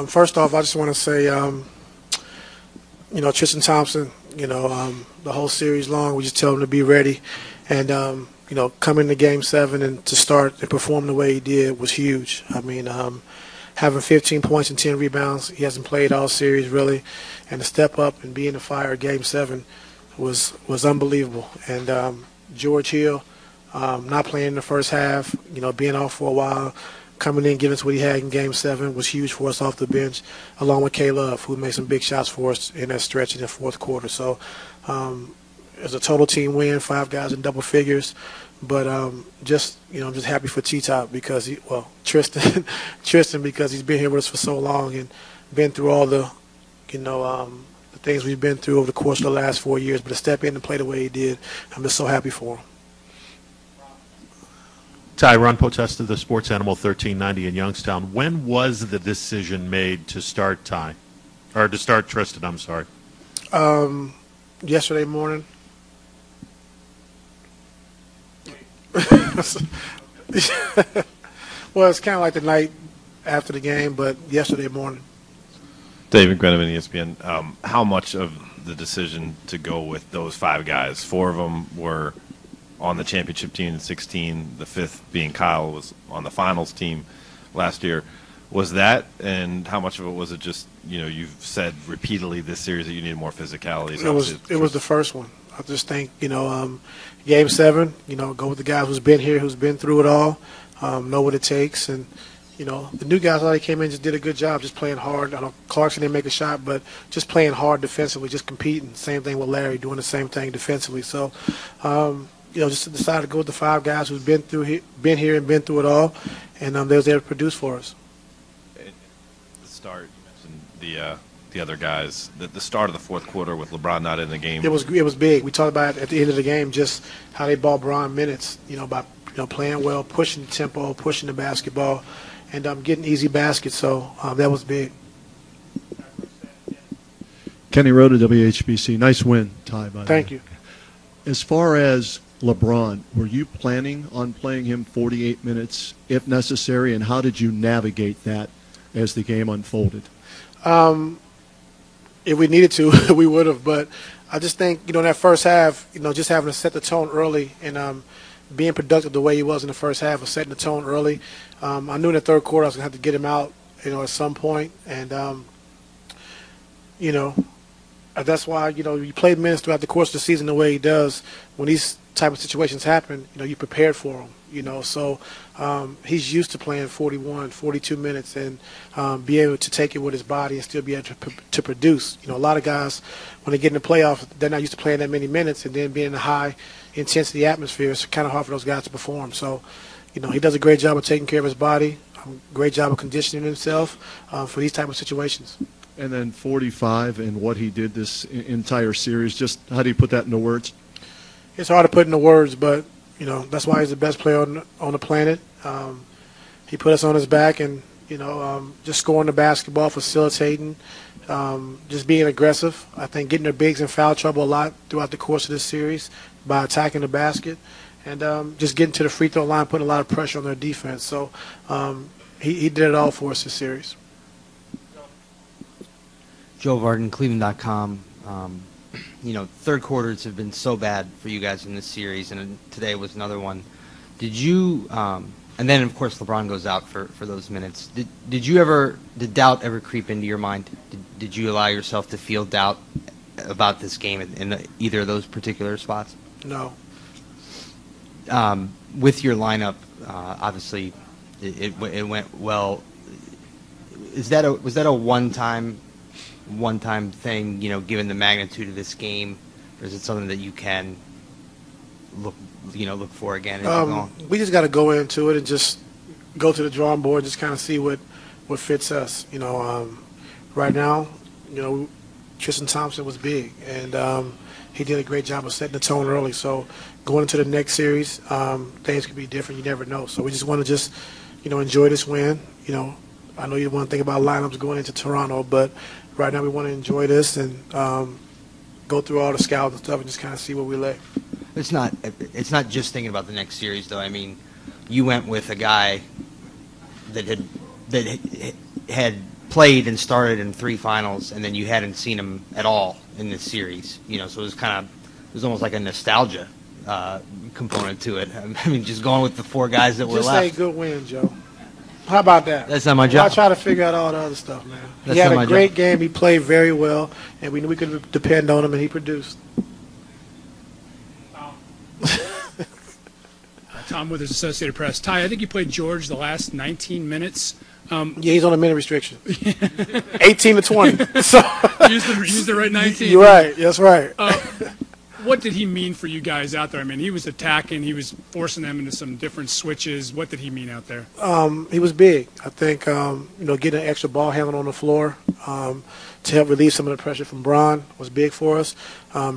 First off, I just want to say, Tristan Thompson, the whole series long, we just tell him to be ready. And, coming to Game 7 and to start and perform the way he did was huge. I mean, having 15 points and 10 rebounds, he hasn't played all series really. And to step up and be in the fire Game 7 was unbelievable. And George Hill, not playing in the first half, being off for a while, coming in, giving us what he had in Game 7 was huge for us off the bench, along with K-Love, who made some big shots for us in that stretch in the fourth quarter. So it was a total team win, 5 guys in double figures. But I'm just happy for T-Top because Tristan, because he's been here with us for so long and been through all the things we've been through over the course of the last 4 years. But to step in and play the way he did, I'm just so happy for him. Tyronn Potesta, the Sports Animal 1390 in Youngstown. When was the decision made to start Ty? Or to start Tristan, I'm sorry. Yesterday morning. Well, it's kind of like the night after the game, but yesterday morning. David Greneman, ESPN. How much of the decision to go with those 5 guys, 4 of them were on the championship team in 16, the 5th being Kyle was on the finals team last year, was that, and how much of it was it just, you've said repeatedly this series that you need more physicality? It was the first one. I just think, Game 7, go with the guys who's been here, who's been through it all, know what it takes. And, the new guys already came in, just did a good job, just playing hard. I know Clarkson didn't make a shot, but just playing hard defensively, just competing. Same thing with Larry, doing the same thing defensively. So, just decided to go with the 5 guys who've been here and been through it all, and they was there to produce for us. At the start, you mentioned the other guys. The start of the fourth quarter with LeBron not in the game. It was big. We talked about it at the end of the game, just how they bought Bron minutes. By playing well, pushing the tempo, pushing the basketball, and getting easy baskets. So that was big. Kenny Rhoda, WHBC. Nice win, Ty. By Thank you. As far as LeBron, were you planning on playing him 48 minutes if necessary, and how did you navigate that as the game unfolded? If we needed to, we would have. But I just think, in that first half, just having to set the tone early and being productive the way he was in the first half of setting the tone early. I knew in the third quarter I was going to have to get him out, at some point. And, that's why, you played minutes throughout the course of the season the way he does. When these type of situations happen, you prepared for them. So he's used to playing 41, 42 minutes and be able to take it with his body and still be able to produce. A lot of guys, when they get in the playoffs, they're not used to playing that many minutes and then being in a high-intensity atmosphere. It's kind of hard for those guys to perform. So, he does a great job of taking care of his body, great job of conditioning himself for these type of situations. And then 45 and what he did this entire series, just how do you put that into words? It's hard to put into words, but that's why he's the best player on the planet. He put us on his back and, just scoring the basketball, facilitating, just being aggressive. I think getting their bigs in foul trouble a lot throughout the course of this series by attacking the basket and just getting to the free throw line, putting a lot of pressure on their defense. So he did it all for us this series. Joe Varden, Cleveland.com. Third quarters have been so bad for you guys in this series, and today was another one. Did you, and then of course LeBron goes out for those minutes. Did doubt ever creep into your mind? Did you allow yourself to feel doubt about this game in either of those particular spots? No. With your lineup, obviously it went well. Was that a one-time thing, given the magnitude of this game, or is it something that you can look for again? We just got to go into it and just go to the drawing board, just kind of see what fits us. Right now, Tristan Thompson was big, and he did a great job of setting the tone early. So going into the next series, things could be different. You never know. So we just want to enjoy this win. I know you want to think about lineups going into Toronto, but right now we want to enjoy this and go through all the scouts and stuff and just kind of see where we lay. It's not just thinking about the next series, though. I mean, you went with a guy that had played and started in 3 finals, and then you hadn't seen him at all in this series. So it was almost like a nostalgia component to it. I mean, just going with the 4 guys that were Just left. say good win, Joe. How about that? That's not my Why job. try to figure out all the other stuff, man? That's He had not my a great job. game. He played very well, and we knew we could depend on him, and he produced. Tom Withers, Associated Press. Ty, I think you played George the last 19 minutes. Yeah, he's on a minute restriction. 18 to 20. So Use the right 19. you're right. That's right. What did he mean for you guys out there? I mean, he was attacking. He was forcing them into some different switches. What did he mean out there? He was big. I think getting an extra ball handling on the floor to help relieve some of the pressure from Bron was big for us.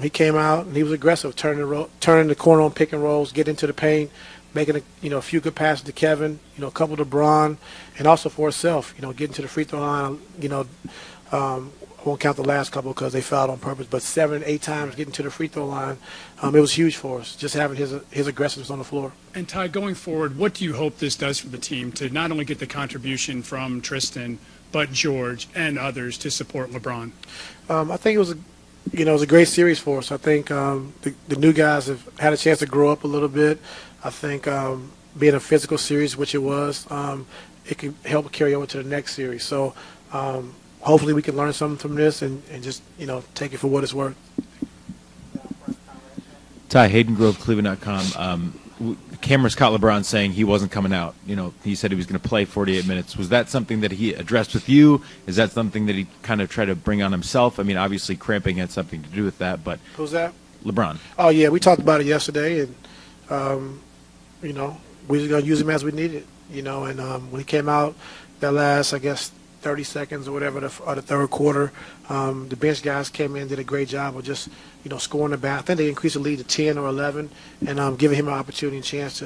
He came out and he was aggressive, turning the corner on pick and rolls, getting into the paint, making a few good passes to Kevin, a couple to Bron, and also for himself, getting to the free throw line. I won't count the last couple because they fouled on purpose, but 7, 8 times getting to the free throw line, it was huge for us, just having his aggressiveness on the floor. And Ty, going forward, what do you hope this does for the team to not only get the contribution from Tristan, but George and others to support LeBron? I think it was a great series for us. I think the new guys have had a chance to grow up a little bit. I think being a physical series, which it was, it can help carry over to the next series. So hopefully we can learn something from this and just take it for what it's worth. Ty, Hayden Grove, Cleveland.com. Cameras caught LeBron saying he wasn't coming out. He said he was going to play 48 minutes. Was that something that he addressed with you? Is that something that he kind of tried to bring on himself? I mean, obviously cramping had something to do with that, but Who's that? LeBron. Oh, yeah, we talked about it yesterday, and, we were going to use him as we needed, and when he came out that last, I guess, 30 seconds or whatever of the third quarter, the bench guys came in, did a great job of just, scoring the bat. I think they increased the lead to 10 or 11 and giving him an opportunity and chance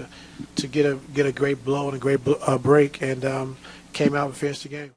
to get a great blow and a great break, and came out and finished the game.